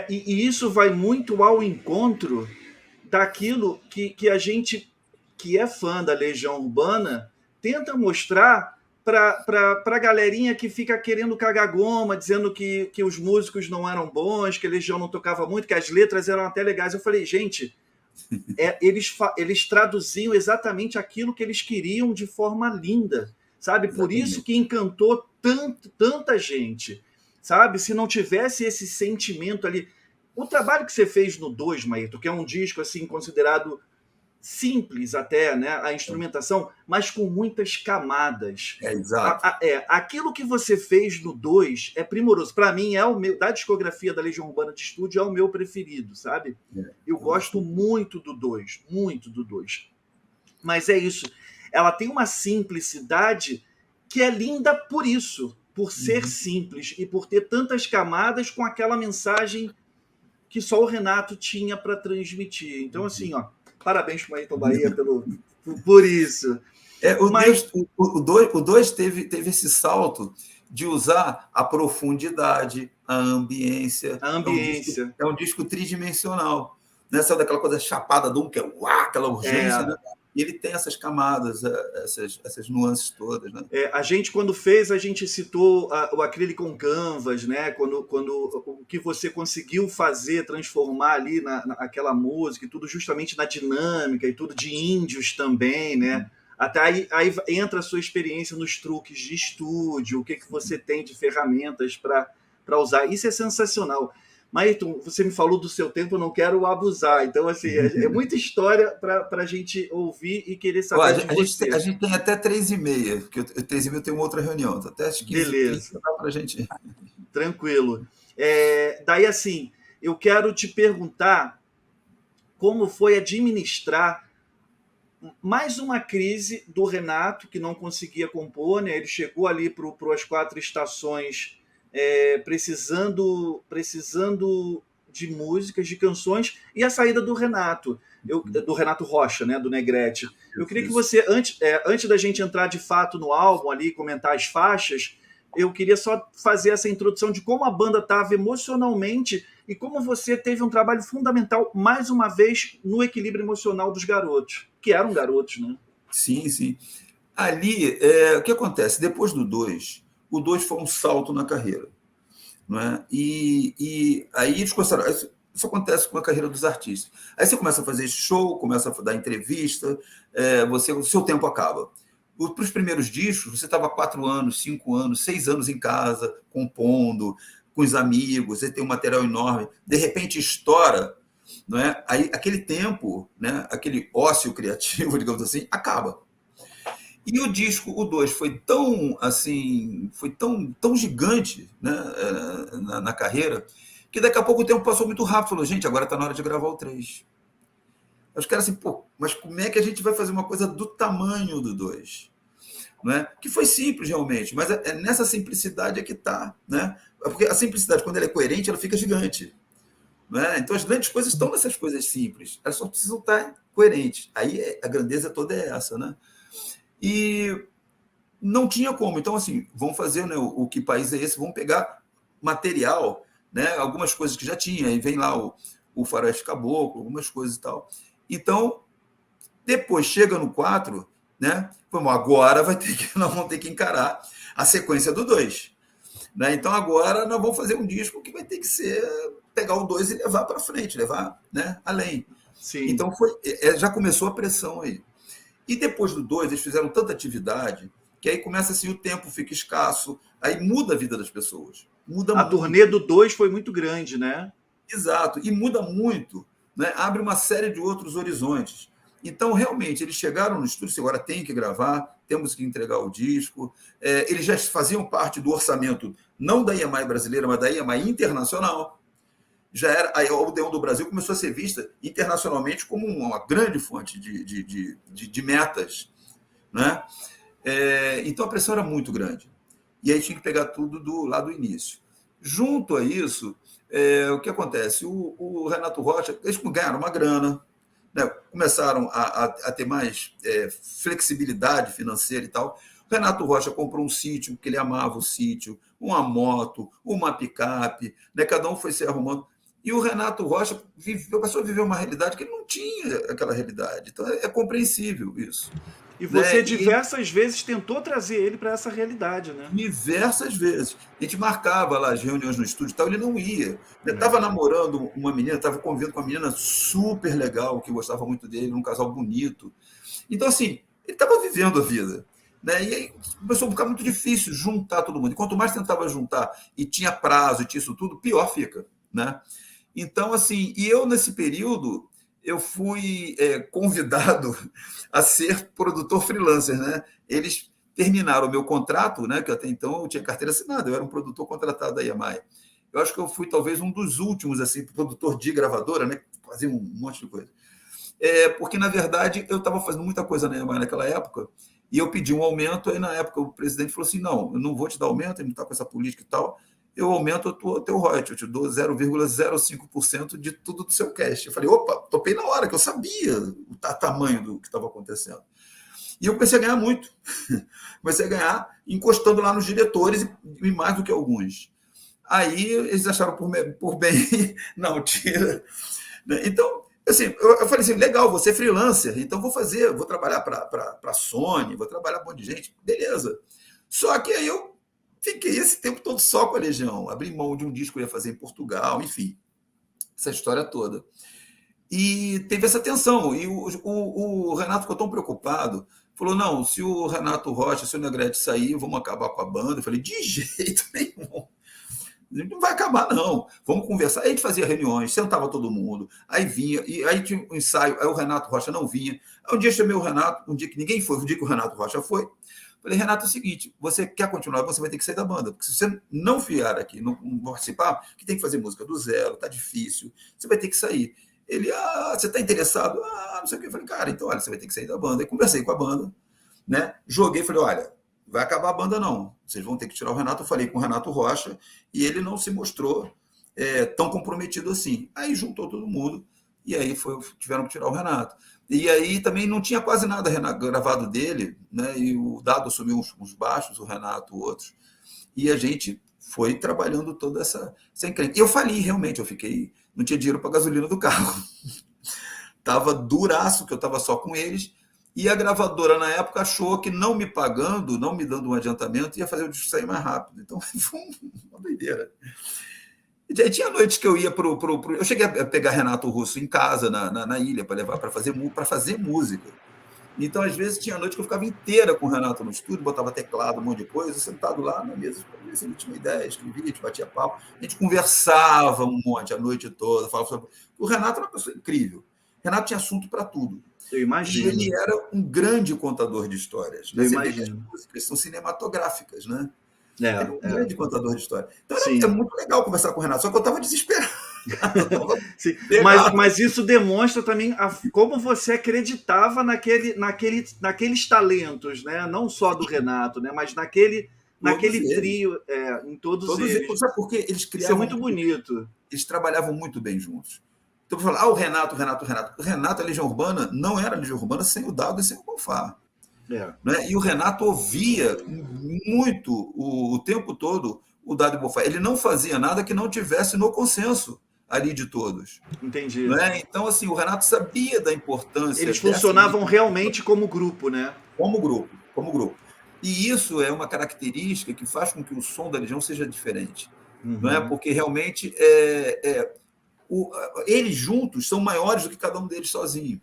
E isso vai muito ao encontro daquilo que a gente, que é fã da Legião Urbana, tenta mostrar para a galerinha que fica querendo cagar goma, dizendo que os músicos não eram bons, que a Legião não tocava muito, que as letras eram até legais. Eu falei, gente, eles traduziam exatamente aquilo que eles queriam de forma linda, sabe? Por isso Exatamente. que encantou tanta gente, sabe? Se não tivesse esse sentimento ali. O trabalho que você fez no 2, Maíto, que é um disco assim considerado simples até, né? A instrumentação, mas com muitas camadas. Exato. Aquilo que você fez no 2 é primoroso. Para mim, é o meu, da discografia da Legião Urbana de Estúdio, é o meu preferido, sabe? Eu Eu gosto gosto muito. muito do 2, muito do 2. Mas é isso. Ela tem uma simplicidade que é linda por isso, por ser Uhum. simples e por ter tantas camadas com aquela mensagem que só o Renato tinha para transmitir. Então, assim, ó, parabéns para o Ayrton Bahia por isso. O Mas Deus, o dois teve esse salto de usar a profundidade, a ambiência. a ambiência É um disco tridimensional. Né? Sabe daquela coisa chapada do um, que é uá, aquela urgência, né? é, E ele tem essas camadas, essas nuances todas. Né? a gente, quando fez, a gente citou o acrílico com canvas, né? Quando o que você conseguiu fazer, transformar ali naquela música e tudo, justamente na dinâmica e tudo de índios também, né? Até aí entra a sua experiência nos truques de estúdio, o que você tem de ferramentas para usar. Isso é sensacional. Maíton, você me falou do seu tempo, eu não quero abusar. Então, assim, é muita história para a gente ouvir e querer Ó, saber de a você. gente tem até 3h30, porque 3h30 tem uma outra reunião. Então, até as 15h30 Beleza. dá para a gente. Tranquilo. Daí, assim, eu quero te perguntar como foi administrar mais uma crise do Renato, que não conseguia compor, né? Ele chegou ali para as quatro estações precisando de músicas, de canções, e a saída do Renato, do Renato Rocha, né? Do Negrete. Eu queria que Isso. você, antes da gente entrar de fato no álbum ali, comentar as faixas, eu queria só fazer essa introdução de como a banda estava emocionalmente e como você teve um trabalho fundamental, mais uma vez, no equilíbrio emocional dos garotos, que eram garotos, né? Sim, sim. Ali, o que acontece? Depois do 2, o 2 foi um salto na carreira. Não é? E aí eles começaram. Isso acontece com a carreira dos artistas. Aí você começa a fazer show, começa a dar entrevista, o seu tempo acaba. Para os primeiros discos, você estava 4 anos, 5 anos, 6 anos em casa, compondo, com os amigos, você tem um material enorme, de repente estoura, não é? Aí aquele tempo, né, aquele ócio criativo, digamos assim, acaba. E o disco, o 2 foi tão assim, foi tão gigante, né, na carreira, que daqui a pouco o tempo passou muito rápido. Falou, gente, agora está na hora de gravar o 3. Os caras assim, pô, mas como é que a gente vai fazer uma coisa do tamanho do 2? Não é? Que foi simples realmente, mas nessa simplicidade é que está. Né? Porque a simplicidade, quando ela é coerente, ela fica gigante. Não é? Então as grandes coisas estão nessas coisas simples, elas só precisam estar coerentes. Aí a grandeza toda é essa. Né? E não tinha como. Então, assim, vamos fazer, né, o que país é esse? Vamos pegar material, né, algumas coisas que já tinha, aí vem lá o Faroeste Caboclo, algumas coisas e tal. Então, depois chega no 4, né? Vamos, agora nós vamos ter que encarar a sequência do 2. Né? Então, agora nós vamos fazer um disco que vai ter que ser pegar o 2 e levar para frente, levar, né, além. Sim. Então, já começou a pressão aí. E depois do 2, eles fizeram tanta atividade que aí começa assim, o tempo fica escasso, aí muda a vida das pessoas. Muda A turnê muito. do 2 foi muito grande, né? Exato. E muda muito. Né? Abre uma série de outros horizontes. Então, realmente, eles chegaram no estúdio, agora tem que gravar, temos que entregar o disco. Eles já faziam parte do orçamento, não da EMI brasileira, mas da EMI internacional. Já era, a Odeon do Brasil começou a ser vista internacionalmente como uma grande fonte de metas. Né? Então a pressão era muito grande. E aí tinha que pegar tudo lá do início. Junto a isso, o que acontece? O Renato Rocha, eles ganharam uma grana, né? Começaram a ter mais flexibilidade financeira e tal. O Renato Rocha comprou um sítio, porque ele amava o sítio, uma moto, uma picape, né? Cada um foi se arrumando. E o Renato Rocha passou a viver uma realidade que ele não tinha aquela realidade. Então é compreensível isso. E Né? você diversas vezes tentou trazer ele para essa realidade, né? Diversas vezes. A gente marcava lá as reuniões no estúdio e tal, ele não ia. Estava namorando uma menina, estava convivendo com uma menina super legal, que gostava muito dele, um casal bonito. Então, assim, ele estava vivendo a vida. Né? E aí começou a ficar muito difícil juntar todo mundo. E quanto mais tentava juntar e tinha prazo e tinha isso tudo, pior fica. Né? Então, assim, e eu nesse período, eu fui convidado a ser produtor freelancer. Né? Eles terminaram o meu contrato, né, que até então eu tinha carteira assinada, eu era um produtor contratado da EMI. Eu acho que eu fui talvez um dos últimos assim, produtor de gravadora, né, fazia um monte de coisa. Porque, na verdade, eu estava fazendo muita coisa na EMI naquela época, e eu pedi um aumento, aí na época o presidente falou assim, não, eu não vou te dar aumento, ele não está com essa política e tal, eu aumento o teu royalty, eu te dou 0,05% de tudo do seu cash. Eu falei, opa, topei na hora, que eu sabia o tamanho do que estava acontecendo. E eu comecei a ganhar muito. Comecei a ganhar encostando lá nos diretores e mais do que alguns. Aí eles acharam por bem, não, tira. Então, assim, eu falei assim, legal, você é freelancer, então vou trabalhar para a Sony, vou trabalhar com um monte de gente, beleza. Só que aí eu fiquei esse tempo todo só com a Legião, abri mão de um disco que eu ia fazer em Portugal, enfim, essa história toda. E teve essa tensão, e o Renato ficou tão preocupado, falou, não, se o Renato Rocha, se o Negrete sair, vamos acabar com a banda. Eu falei, de jeito nenhum. Não vai acabar, não. Vamos conversar. Aí a gente fazia reuniões, sentava todo mundo, aí vinha, e aí tinha um ensaio, aí o Renato Rocha não vinha. Aí um dia chamei o Renato, um dia que ninguém foi, um dia que o Renato Rocha foi. Falei, Renato, é o seguinte, você quer continuar, você vai ter que sair da banda, porque se você não vier aqui, não participar, que tem que fazer música do zero, tá difícil, você vai ter que sair. Ele, você está interessado? Não sei o que. Eu falei, cara, então, olha, você vai ter que sair da banda. Aí conversei com a banda, né? Joguei, falei, olha, vai acabar a banda não. Vocês vão ter que tirar o Renato. Eu falei com o Renato Rocha e ele não se mostrou tão comprometido assim. Aí juntou todo mundo e aí tiveram que tirar o Renato. E aí também não tinha quase nada gravado dele, né? E o Dado assumiu uns baixos, o Renato outros. E a gente foi trabalhando toda essa encrenca. Eu fali, realmente, não tinha dinheiro para gasolina do carro. Estava duraço, que eu estava só com eles, e a gravadora, na época, achou que não me pagando, não me dando um adiantamento, ia fazer o disco sair mais rápido. Então, foi uma doideira. E tinha noites que eu ia eu cheguei a pegar Renato Russo em casa, na ilha, para levar para fazer música. Então, às vezes, tinha noite que eu ficava inteira com o Renato no estúdio, botava teclado, um monte de coisa, sentado lá na mesa, a gente tinha uma ideia, escrevia, a gente batia papo, a gente conversava um monte a noite toda, falava sobre... O Renato era uma pessoa incrível. O Renato tinha assunto para tudo. Eu imagino. E ele era um grande contador de histórias. Eu imagino. As músicas são cinematográficas, né? Ele é um É. grande contador de história. Então, é muito legal conversar com o Renato, só que eu estava desesperado. Sim, mas isso demonstra também como você acreditava naqueles talentos, né? Não só do Renato, né? Mas naquele trio, em todos eles. Sabe por quê? Eles criavam. Isso é muito bonito. Eles trabalhavam muito bem juntos. Então, para falar, o Renato. O Renato, a Legião Urbana, não era a Legião Urbana sem o Dado e sem o Bonfá. Né? E o Renato ouvia muito, o tempo todo, o Dado e o Bonfá. Ele não fazia nada que não tivesse no consenso ali de todos. Entendi. Né? Então, assim, o Renato sabia da importância. Eles funcionavam realmente como grupo, né? Como grupo. E isso é uma característica que faz com que o som da Legião seja diferente. Não é? Porque realmente eles juntos são maiores do que cada um deles sozinho.